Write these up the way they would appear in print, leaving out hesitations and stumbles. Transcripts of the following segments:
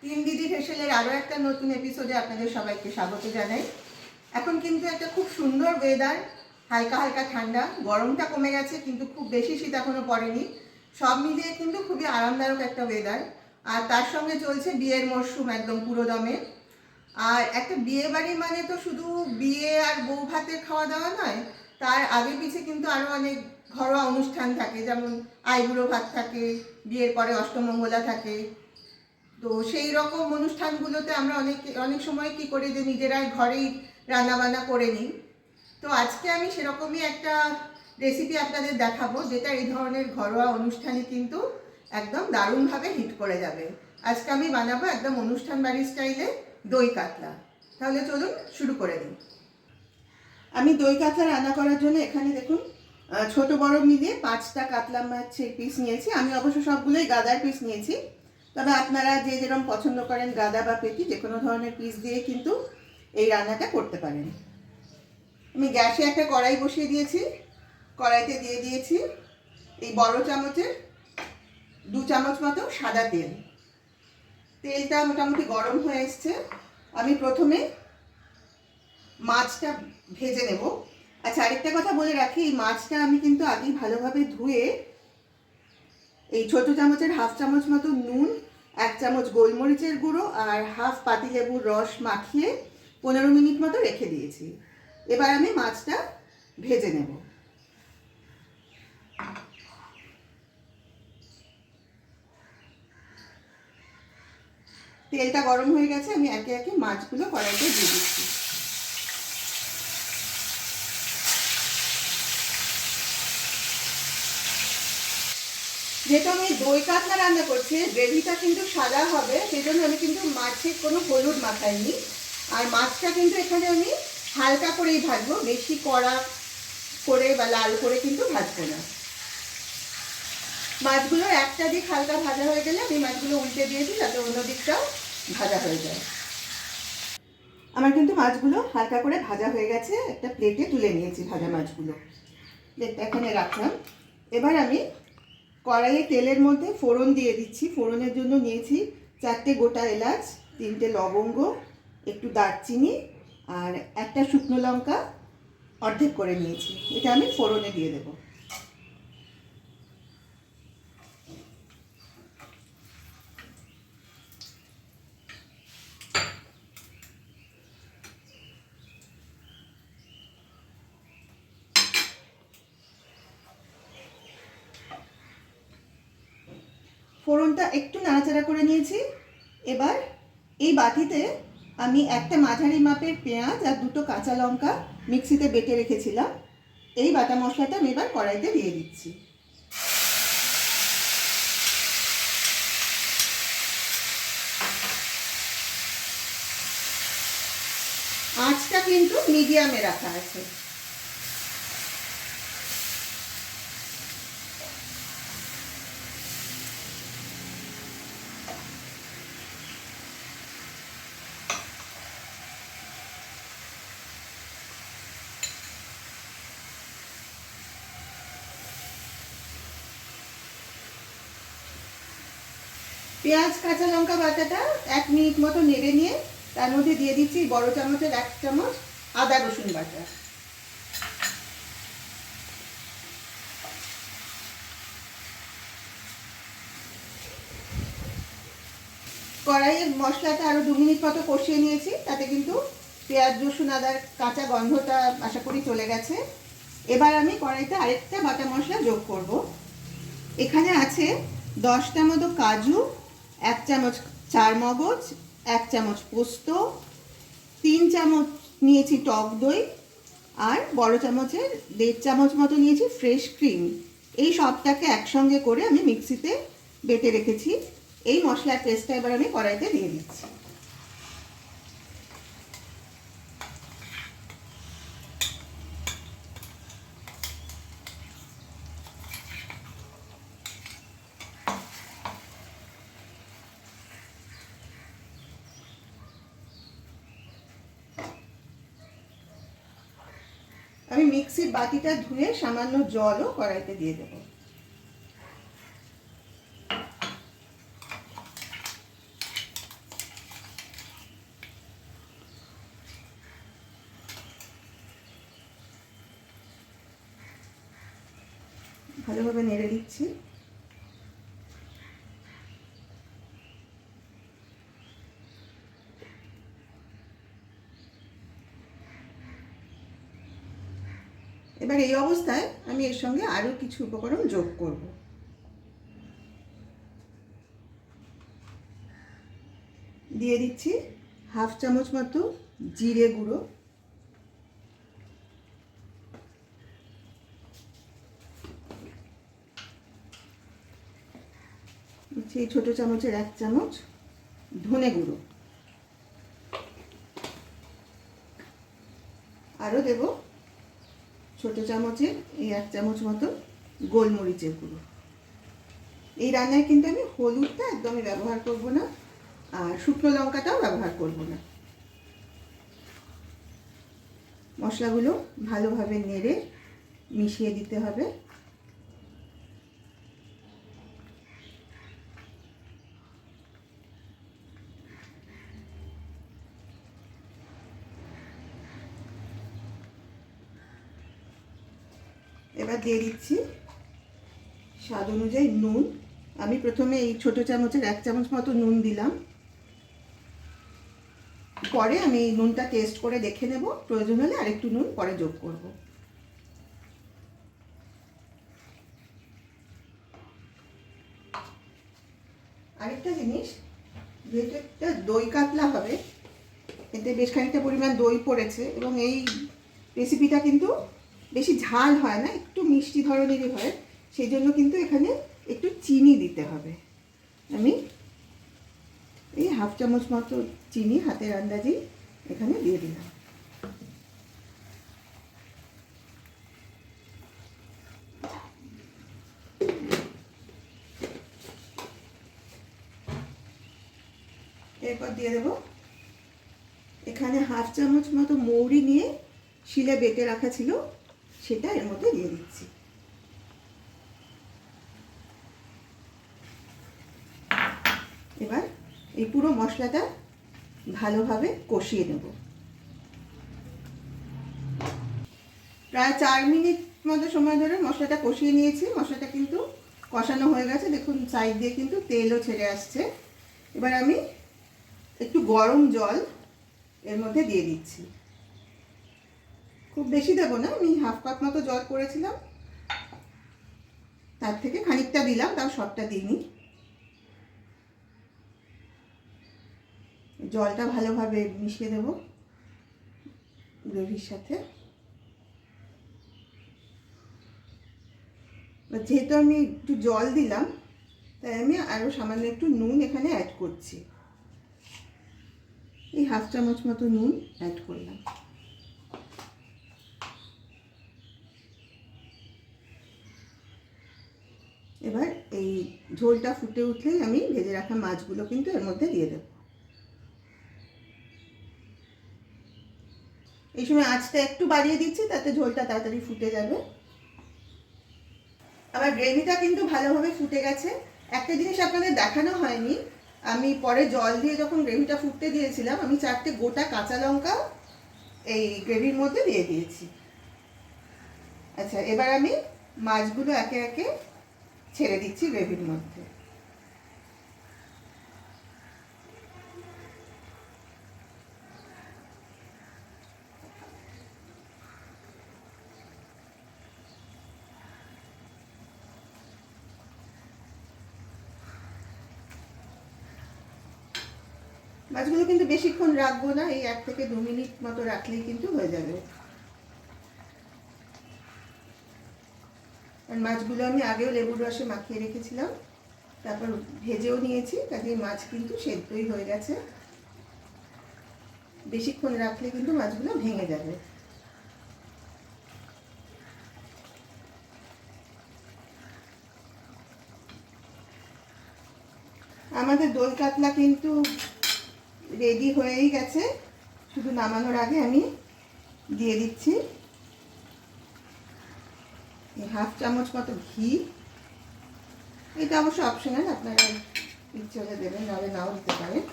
তিন দিদি ফেশিয়ালের আরও একটা নতুন এপিসোডে আপনাদের সবাইকে স্বাগত জানাই। এখন কিন্তু একটা খুব সুন্দর ওয়েদার, হালকা হালকা ঠান্ডা, গরমটা কমে গেছে কিন্তু খুব বেশি শীত এখনও পড়েনি। সব মিলিয়ে কিন্তু খুবই আরামদায়ক একটা ওয়েদার। আর তার সঙ্গে চলছে বিয়ের মরশুম একদম পুরো দমে। আর একটা বিয়ে বাড়ি মানে তো শুধু বিয়ে আর বউ ভাতের খাওয়া দাওয়া নয়, তার আগে পিছে কিন্তু আরও অনেক ঘরোয়া অনুষ্ঠান থাকে, যেমন আইবুড়ো ভাত থাকে, বিয়ের পরে অষ্টমঙ্গলা থাকে। তো সেই রকম অনুষ্ঠানগুলোতে আমরা অনেক সময় কী করি যে নিজেরাই ঘরেই রান্নাবান্না করে নিই। তো আজকে আমি সেরকমই একটা রেসিপি আপনাদের দেখাবো, যেটা এই ধরনের ঘরোয়া অনুষ্ঠানে কিন্তু একদম দারুণভাবে হিট করে যাবে। আজকে আমি বানাবো একদম অনুষ্ঠান বাড়ির স্টাইলে দই কাতলা। তাহলে চলুন শুরু করে দিই। আমি দই কাতলা রান্না করার জন্য এখানে দেখুন ছোট বড় মিলিয়ে 5টা কাতলা মাছের পিস নিয়েছি। আমি অবশ্য সবগুলোই গাদার পিস নিয়েছি, তবে আপনারা যে যেরকম পছন্দ করেন গাদা বা পেটি যে কোনো ধরনের পিস দিয়ে কিন্তু এই রান্নাটা করতে পারেন। আমি গ্যাসে একটা কড়াই বসিয়ে দিয়েছি। কড়াইতে দিয়ে দিয়েছি এই বড় চামচের 2 চামচ মতো সাদা তেল। তেলটা মোটামুটি গরম হয়ে এসছে। আমি প্রথমে মাছটা ভেজে নেব। আচ্ছা, আরেকটা কথা বলে রাখি, এই মাছটা আমি কিন্তু আগেই ভালোভাবে ধুয়ে এই ছোট চামচের হাফ চামচ মতো নুন, 1 চামচ গোলমরিচের গুঁড়ো আর হাফ পাতিলেবুর রস মাখিয়ে 15 মিনিট মতো রেখে দিয়েছি। এবার আমি মাছটা ভেজে নেব। তেলটা গরম হয়ে গেছে, আমি একে একে মাছগুলো কড়াইতে দিয়ে দিচ্ছি। যেহেতু আমি দই কাতলা রান্না করছি, গ্রেভিটা কিন্তু সাদা হবে, সেই জন্য আমি কিন্তু মাছে কোনো হলুদ মাখাইনি। আর মাছটা কিন্তু এখানে আমি হালকা করেই ভাজবো, বেশি কড়া করে বা লাল করে কিন্তু ভাজবো না। মাছগুলো একটা দিক হালকা ভাজা হয়ে গেলে আমি মাছগুলো উল্টে দিয়েছি যাতে অন্য দিকটাও ভাজা হয়ে যায়। আমার কিন্তু মাছগুলো হালকা করে ভাজা হয়ে গেছে, একটা প্লেটে তুলে নিয়েছি ভাজা মাছগুলো, প্লেটটা এখানে রাখলাম। এবার আমি কড়াইয়ে তেলের মধ্যে ফোড়ন দিয়ে দিচ্ছি। ফোড়নের জন্য নিয়েছি 4টে গোটা এলাচ, 3টে লবঙ্গ, একটু দারচিনি আর একটা শুকনো লঙ্কা অর্ধেক করে নিয়েছি। এটা আমি ফোড়নে দিয়ে দেবো। ফোড়নটা একটু নাড়াচাড়া করে নিয়েছি। এবার এই বাটিতে আমি একটা মাঝারি মাপের পেঁয়াজ আর 2টো কাঁচা লঙ্কা মিক্সিতে বেটে রেখেছিলাম, এই বাটা মশলাটা আমি এবার কড়াইতে দিয়ে দিচ্ছি। আঁচটা কিন্তু মিডিয়ামে রাখা আছে। পেঁয়াজ কাঁচা লঙ্কা বাটাটা 1 মিনিট মতো নেড়ে নিয়ে তার মধ্যে দিয়ে দিচ্ছি বড় চামচের 1 চামচ আদা রসুন বাটা। কড়াইয়ের মশলাটা আরও 2 মিনিট মতো কষিয়ে নিয়েছি, তাতে কিন্তু পেঁয়াজ রসুন আদার কাঁচা গন্ধটা আশা করি চলে গেছে। এবার আমি কড়াইতে আরেকটা বাটা মশলা যোগ করব। এখানে আছে 10টা মতো কাজু, 1 চামচ চারমগজ, 1 চামচ পোস্ত, 3 চামচ নিয়েছি টক দই আর বড় চামচের 1.5 চামচ মতো নিয়েছি ফ্রেশ ক্রিম। এই সবটাকে একসঙ্গে করে আমি মিক্সিতে বেটে রেখেছি। এই মশলার পেস্টটা এবার আমি কড়াইতে দিয়ে দিচ্ছি। আমি মিক্সির বাটিটা ধুয়ে সামান্য জলও কড়াইতে দিয়ে দেবো। ভালোভাবে নেড়ে দিচ্ছি। এবার এই অবস্থায় আমি এর সঙ্গে আরও কিছু উপকরণ যোগ করব। দিয়ে দিচ্ছি হাফ চামচ মতো জিরে গুঁড়ো, এই ছোটো চামচের 1 চামচ ধনে গুঁড়ো, আরও দেব ছোটো চামচের এই 1 চামচ মতো গোলমরিচের গুঁড়ো। এই রান্নায় কিন্তু আমি হলুদটা একদমই ব্যবহার করব না, আর শুকনো লঙ্কাটাও ব্যবহার করব না। মশলাগুলো ভালোভাবে নেড়ে মিশিয়ে দিতে হবে। এবার দিয়ে দিচ্ছি স্বাদ অনুযায়ী নুন। আমি প্রথমে এই ছোটো চামচের 1 চামচ মতো নুন দিলাম, পরে আমি নুনটা টেস্ট করে দেখে নেব, প্রয়োজন হলে আরেকটু নুন পরে যোগ করব। আরেকটা জিনিস, যেহেতু একটা দই কাতলা হবে, এতে বেশ খানিকটা পরিমাণ দই পড়েছে এবং এই রেসিপিটা কিন্তু বেশি ঝাল হয় না, একটু মিষ্টি ধরনেরই হয়, সেই জন্য কিন্তু এখানে একটু চিনি দিতে হবে। আমি এই হাফ চামচ মতো চিনি হাতের আন্দাজে এখানে দিয়ে দিলাম। এরপর দিয়ে দেবো এখানে হাফ চামচ মতো মৌরি নিয়ে শিলে বেটে রাখা ছিল, সেটা এর মধ্যে দিয়ে দিচ্ছি। এবার এই পুরো মশলাটা ভালোভাবে কষিয়ে নেব। প্রায় 4 মিনিট মতো সময় ধরে মশলাটা কষিয়ে নিয়েছি। মশলাটা কিন্তু কষানো হয়ে গেছে, দেখুন সাইড দিয়ে কিন্তু তেলও ছেড়ে আসছে। এবার আমি একটু গরম জল এর মধ্যে দিয়ে দিচ্ছি। খুব বেশি দেবো না, আমি হাফ কাপ মতো জল করেছিলাম, তার থেকে খানিকটা দিলাম, তাও সবটা দিইনি। জলটা ভালোভাবে মিশিয়ে দেব গ্রেভির সাথে। যেহেতু আমি একটু জল দিলাম, তাই আমি আরও সামান্য একটু নুন এখানে অ্যাড করছি। এই হাফ চামচ মতো নুন অ্যাড করলাম। এবার এই ঝোলটা ফুটে উঠলেই আমি ভেজে রাখা মাছগুলো কিন্তু এর মধ্যে দিয়ে দেব। এই সময় আঁচটা একটু বাড়িয়ে দিচ্ছি, তাতে ঝোলটা তাড়াতাড়ি ফুটে যাবে। আমার গ্রেভিটা কিন্তু ভালোভাবে ফুটে গেছে। একটা জিনিস আপনাদের দেখানো হয়নি, আমি পরে জল দিয়ে যখন গ্রেভিটা ফুটতে দিয়েছিলাম, আমি 4টে গোটা কাঁচা লঙ্কা এই গ্রেভির মধ্যে দিয়ে দিয়েছি। আচ্ছা, এবার আমি মাছগুলো একে একে ছেড়ে দিচ্ছি গ্রেভির মধ্যে। মাছগুলো কিন্তু বেশিক্ষণ রাখবো না, এই 1 থেকে 2 মিনিট মতো রাখলেই কিন্তু হয়ে যাবে। আর মাছগুলো আমি আগেও লেবুর রসে মাখিয়ে রেখেছিলাম, তারপর ভেজেও নিয়েছি, কাজেই মাছ কিন্তু সেদ্ধই হয়ে গেছে। বেশিক্ষণ রাখলে কিন্তু মাছগুলো ভেঙে যাবে। আমাদের দই কাতলা কিন্তু রেডি হয়েই গেছে। শুধু নামানোর আগে আমি দিয়ে দিচ্ছি হাফ চামচ মতো ঘি। এটা অবশ্য অপশনাল, আপনারা ইচ্ছে হলে দেবেন, নাহলে নাও দিতে পারেন।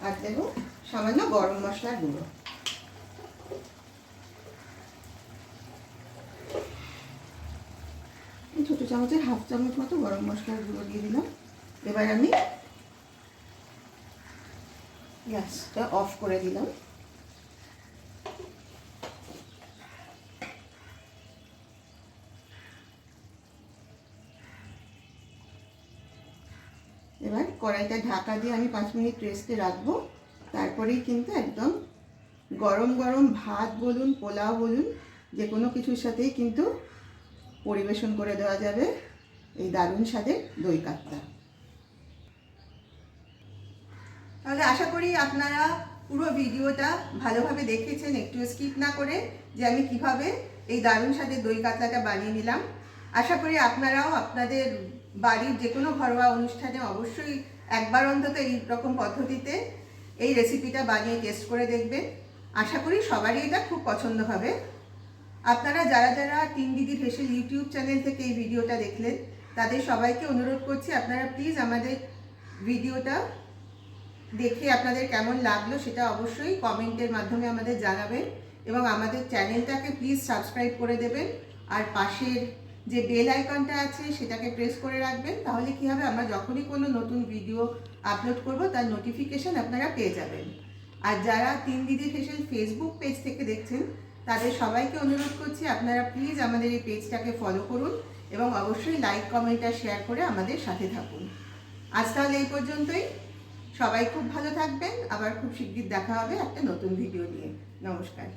আর দেব সামান্য গরম মশলার গুঁড়ো। ছোটো চামচের হাফ চামচ মতো গরম মশলার গুঁড়ো দিয়ে দিলাম। এবার আমি গ্যাসটা অফ করে দিলাম। এবার কড়াইটা ঢাকা দিয়ে আমি 5 মিনিট রেস্টে রাখবো। তারপরেই কিন্তু একদম গরম গরম ভাত বলুন, পোলাও বলুন, যে কোনো কিছুর সাথেই কিন্তু পরিবেশন করে দেওয়া যাবে এই দারুণ স্বাদের দই কাতলা। তাহলে আশা করি আপনারা পুরো ভিডিওটা ভালোভাবে দেখেছেন, একটু স্কিপ না করে, যে আমি কিভাবে এই দারুণ স্বাদের দই কাতলাটা বানিয়ে নিলাম। আশা করি আপনারাও আপনাদের বাড়ির যে কোনো ঘরোয়া অনুষ্ঠানে অবশ্যই একবার অন্তত এই রকম পদ্ধতিতে এই রেসিপিটা বানিয়ে টেস্ট করে দেখবেন। আশা করি সবারই এটা খুব পছন্দ হবে। আপনারা যারা যারা তিন দিদির হেসেল ইউটিউব চ্যানেল থেকে এই ভিডিওটা দেখলেন, তাদের সবাইকে অনুরোধ করছি আপনারা প্লিজ আমাদের ভিডিওটা দেখে আপনাদের কেমন লাগলো সেটা অবশ্যই কমেন্টের মাধ্যমে আমাদের জানাবেন, এবং আমাদের চ্যানেলটাকে প্লিজ সাবস্ক্রাইব করে দেবেন। আর পাশের যে বেল আইকনটা আছে সেটাকে প্রেস করে রাখবেন। তাহলে কী হবে, আমরা যখনই কোনো নতুন ভিডিও আপলোড করব তার নোটিফিকেশান আপনারা পেয়ে যাবেন। আর যারা তিন দিদির হেসেল ফেসবুক পেজ থেকে দেখছেন, তাদের সবাইকে অনুরোধ করছি আপনারা প্লিজ আমাদের এই পেজটাকে ফলো করুন, এবং অবশ্যই লাইক, কমেন্ট আর শেয়ার করে আমাদের সাথে থাকুন। আজ তাহলে এই পর্যন্তই। সবাই খুব ভালো থাকবেন। আবার খুব শিগগির দেখা হবে একটা নতুন ভিডিও নিয়ে। নমস্কার।